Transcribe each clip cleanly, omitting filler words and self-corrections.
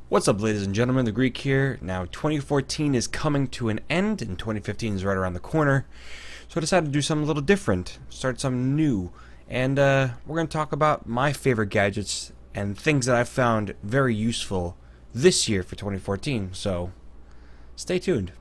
What's up, ladies and gentlemen, the Greek here. Now, 2014 is coming to an end, and 2015 is right around the corner. So I decided to do something a little different, start something new. And we're going to talk about my favorite gadgets and things that I've found very useful this year for 2014. So, stay tuned.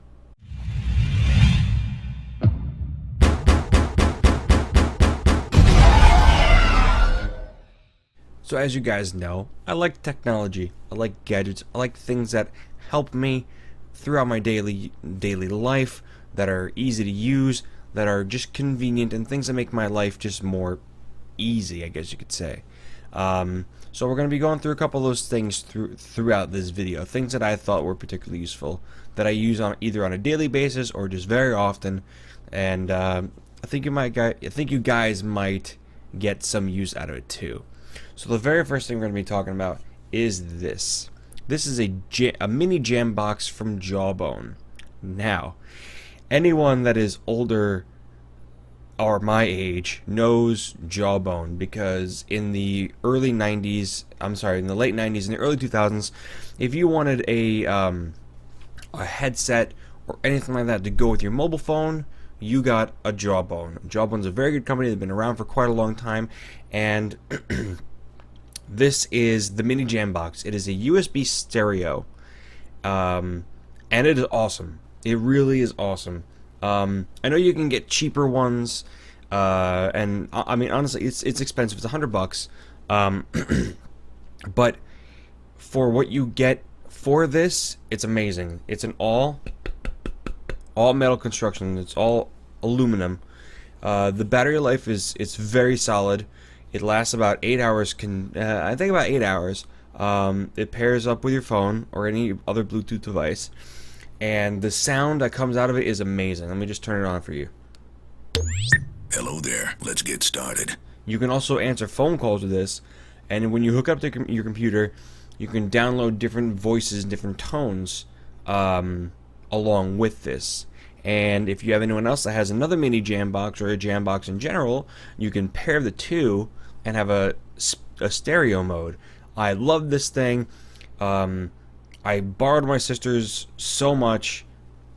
So as you guys know, I like technology, I like gadgets, I like things that help me throughout my daily life, that are easy to use, that are just convenient, and things that make my life just more easy, I guess you could say. So we're going to be going through a couple of those things throughout this video, things that I thought were particularly useful, that I use on either on a daily basis or just very often, and I think you guys might get some use out of it too. So the very first thing we're going to be talking about is this. This is a mini Jambox from Jawbone. Now, anyone that is older or my age knows Jawbone because in the early 90s, in the late 90s and the early 2000s, if you wanted a headset or anything like that to go with your mobile phone, you got a Jawbone. Jawbone's a very good company. They've been around for quite a long time, and this is the mini Jambox. It is a USB stereo, and it is awesome. It really is awesome. I know you can get cheaper ones, and I mean honestly, it's expensive. It's $100, but for what you get for this, it's amazing. It's an all metal construction. It's all aluminum. The battery life it's very solid. It lasts about 8 hours. I think about 8 hours. It pairs up with your phone or any other Bluetooth device, and the sound that comes out of it is amazing. Let me just turn it on for you. Hello there. Let's get started. You can also answer phone calls with this, and when you hook up to your computer, you can download different voices and different tones along with this. And if you have anyone else that has another mini Jambox or a Jambox in general, you can pair the two and have a stereo mode. I love this thing. I borrowed my sister's so much,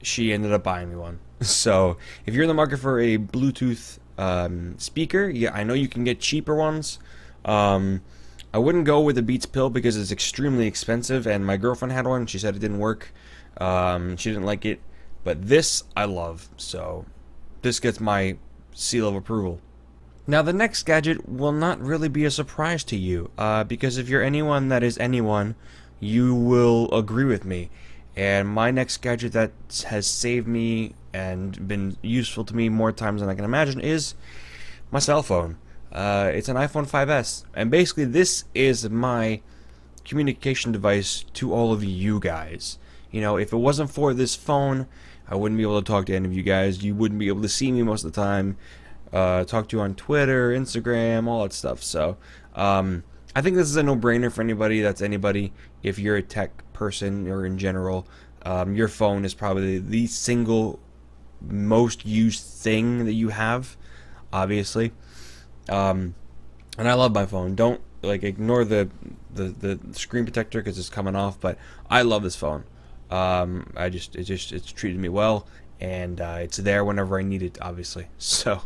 she ended up buying me one. So if you're in the market for a Bluetooth speaker, yeah, I know you can get cheaper ones. I wouldn't go with the Beats Pill because it's extremely expensive, and my girlfriend had one. She said it didn't work. She didn't like it. But this I love, so this gets my seal of approval. Now the next gadget will not really be a surprise to you, because if you're anyone that is anyone, you will agree with me. And my next gadget that has saved me and been useful to me more times than I can imagine is my cell phone. It's an iPhone 5S, and basically this is my communication device to all of you guys. You know, if it wasn't for this phone, I wouldn't be able to talk to any of you guys. You wouldn't be able to see me most of the time. Talk to you on Twitter, Instagram, all that stuff. So, I think this is a no-brainer for anybody that's anybody. If you're a tech person or in general, your phone is probably the single most used thing that you have, obviously. And I love my phone. Don't ignore the screen protector because it's coming off, but I love this phone. It's treated me well, and it's there whenever I need it, obviously. So,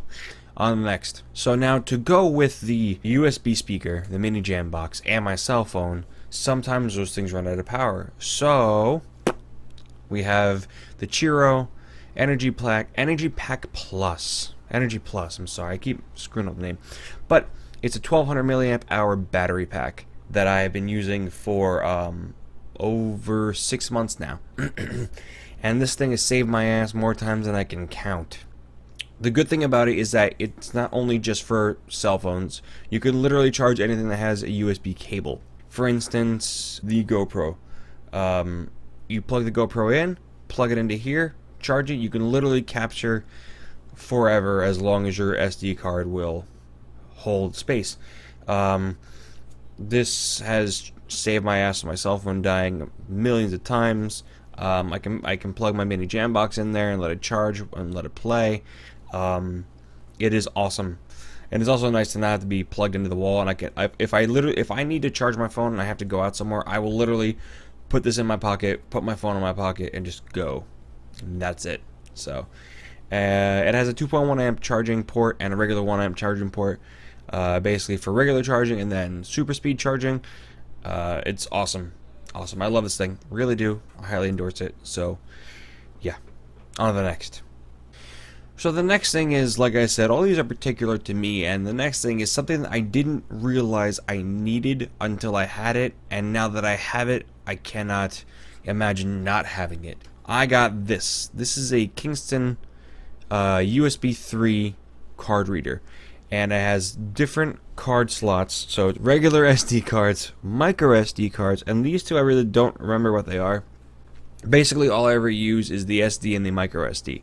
on the next. So now to go with the USB speaker, the mini Jambox, and my cell phone, sometimes those things run out of power. So, we have the Cheero Energy Pack Plus. Energy Plus, I'm sorry, I keep screwing up the name. But it's a 1200 milliamp hour battery pack that I have been using for over 6 months now. And this thing has saved my ass more times than I can count. The good thing about it is that it's not only just for cell phones. You can literally charge anything that has a USB cable. For instance, the GoPro. You plug the GoPro in, plug it into here, charge it. You can literally capture forever as long as your SD card will hold space. This has saved my ass on my cell phone dying millions of times. I can plug my mini Jambox in there and let it charge and let it play. It is awesome, and it's also nice to not have to be plugged into the wall. And if I need to charge my phone and I have to go out somewhere, I will literally put this in my pocket, put my phone in my pocket, and just go. And that's it. So it has a 2.1 amp charging port and a regular 1 amp charging port, basically for regular charging and then super speed charging. It's awesome. Awesome. I love this thing. Really do. I highly endorse it. So yeah, on to the next. So the next thing is, like I said, all these are particular to me, and the next thing is something that I didn't realize I needed until I had it, and now that I have it, I cannot imagine not having it. I got this. This is a Kingston USB 3 card reader, and it has different card slots, so it's regular SD cards, micro SD cards, and these two I really don't remember what they are. Basically all I ever use is the SD and the micro SD.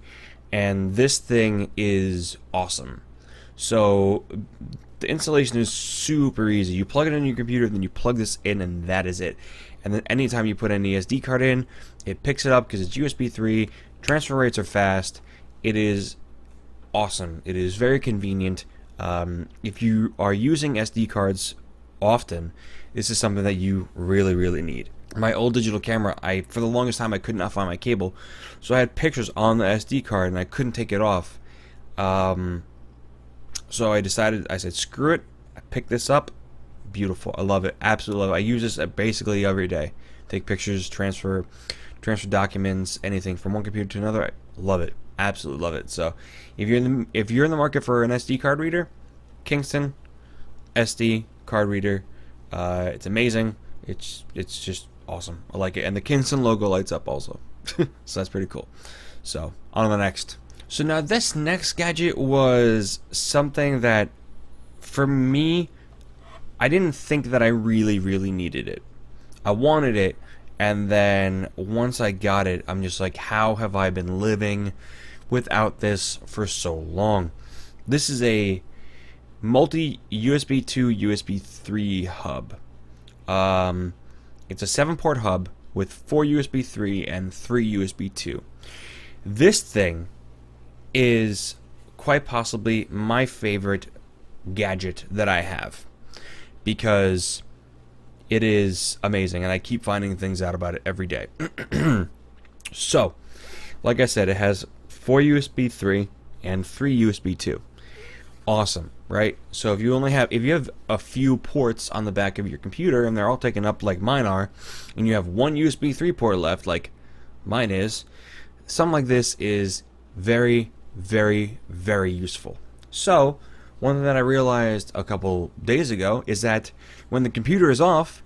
And this thing is awesome. So the installation is super easy. You plug it in your computer, then you plug this in, and that is it. And then anytime you put any SD card in, it picks it up because it's USB 3. Transfer rates are fast. It is awesome. It is very convenient. If you are using SD cards often, this is something that you really, really need. My old digital camera, for the longest time I could not find my cable, so I had pictures on the SD card and I couldn't take it off. So I said screw it. I picked this up. Beautiful. I love it. Absolutely love it. I use this basically every day. Take pictures, transfer documents, anything from one computer to another. I love it. Absolutely love it. So if you're in the market for an SD card reader, Kingston SD card reader, it's amazing. It's just awesome. I like it, and the Kingston logo lights up also. So that's pretty cool. So on to the next. So now this next gadget was something that, for me, I didn't think that I really, really needed it. I wanted it, and then once I got it, I'm just like, how have I been living without this for so long? This is a multi USB 2 USB 3 hub. It's a 7-port hub with 4 USB 3 and 3 USB 2. This thing is quite possibly my favorite gadget that I have, because it is amazing and I keep finding things out about it every day. So, like I said, it has 4 USB 3 and 3 USB 2. Awesome, right? So if you have a few ports on the back of your computer and they're all taken up like mine are, and you have one USB 3 port left like mine is, something like this is very, very, very useful. So one thing that I realized a couple days ago is that when the computer is off,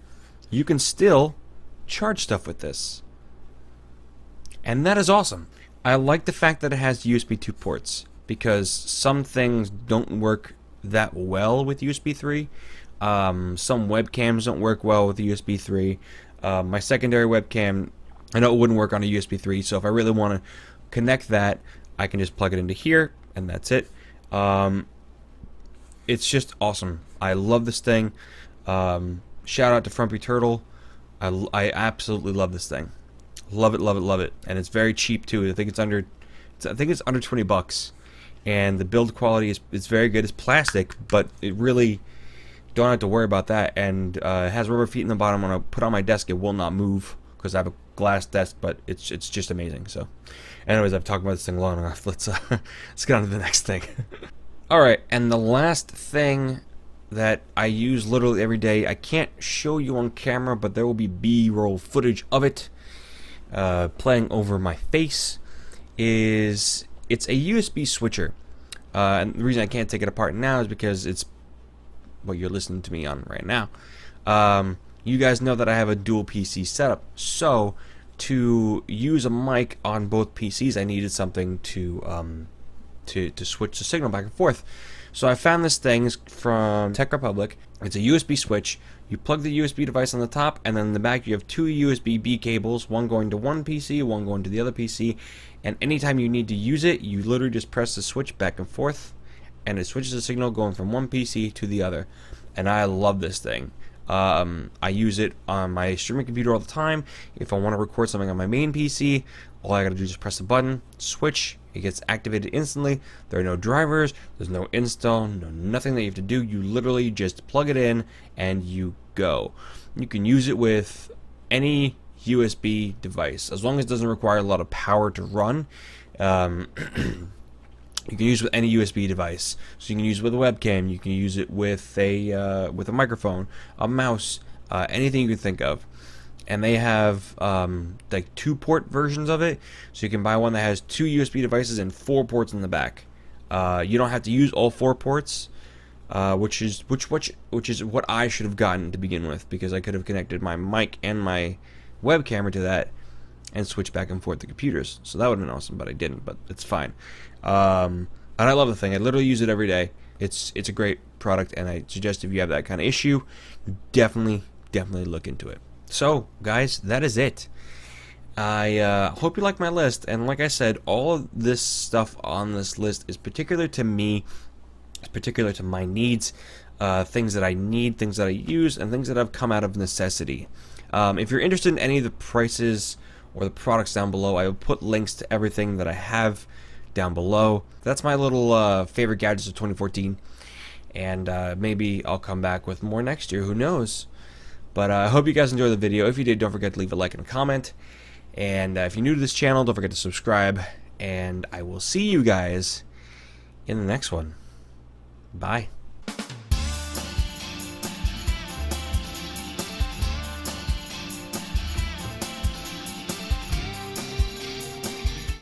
you can still charge stuff with this. And that is awesome. I like the fact that it has USB 2 ports, because some things don't work that well with USB 3. Some webcams don't work well with USB 3. My secondary webcam, I know it wouldn't work on a USB 3, so if I really want to connect that, I can just plug it into here, and that's it. It's just awesome. I love this thing. Shout out to Frumpy Turtle. I absolutely love this thing. Love it, love it, love it. And it's very cheap too. I think it's under $20. And the build quality is very good. It's plastic, but it really don't have to worry about that. And it has rubber feet in the bottom. When I put it on my desk, it will not move because I have a glass desk. But it's just amazing. So, anyways, I've talked about this thing long enough. Let's get on to the next thing. All right, and the last thing that I use literally every day. I can't show you on camera, but there will be B-roll footage of it playing over my face. It's a USB switcher. And the reason I can't take it apart now is because it's what you're listening to me on right now. You guys know that I have a dual PC setup, so to use a mic on both PCs, I needed something to switch the signal back and forth. So I found this thing from Tech Republic. It's a USB switch. You plug the USB device on the top, and then in the back you have 2 USB-B cables, one going to one PC, one going to the other PC, and anytime you need to use it, you literally just press the switch back and forth, and it switches the signal going from one PC to the other. And I love this thing. I use it on my streaming computer all the time. If I want to record something on my main PC, all I gotta do is just press the button, switch, it gets activated instantly. There are no drivers, there's no install, nothing that you have to do. You literally just plug it in and you go. You can use it with any USB device. As long as it doesn't require a lot of power to run, you can use it with any USB device. So you can use it with a webcam, you can use it with a microphone, a mouse, anything you can think of. And they have like 2-port versions of it, so you can buy one that has 2 USB devices and 4 ports in the back. You don't have to use all 4 ports, which is what I should have gotten to begin with, because I could have connected my mic and my web camera to that and switched back and forth the computers. So that would have been awesome, but I didn't. But it's fine. And I love the thing. I literally use it every day. It's a great product, and I suggest if you have that kind of issue, you definitely look into it. So, guys, that is it. I hope you like my list, and like I said, all of this stuff on this list is particular to me, it's particular to my needs, things that I need, things that I use, and things that have come out of necessity. If you're interested in any of the prices or the products down below, I will put links to everything that I have down below. That's my little favorite gadgets of 2014, and maybe I'll come back with more next year, who knows. But I hope you guys enjoyed the video. If you did, don't forget to leave a like and a comment. And if you're new to this channel, don't forget to subscribe. And I will see you guys in the next one. Bye.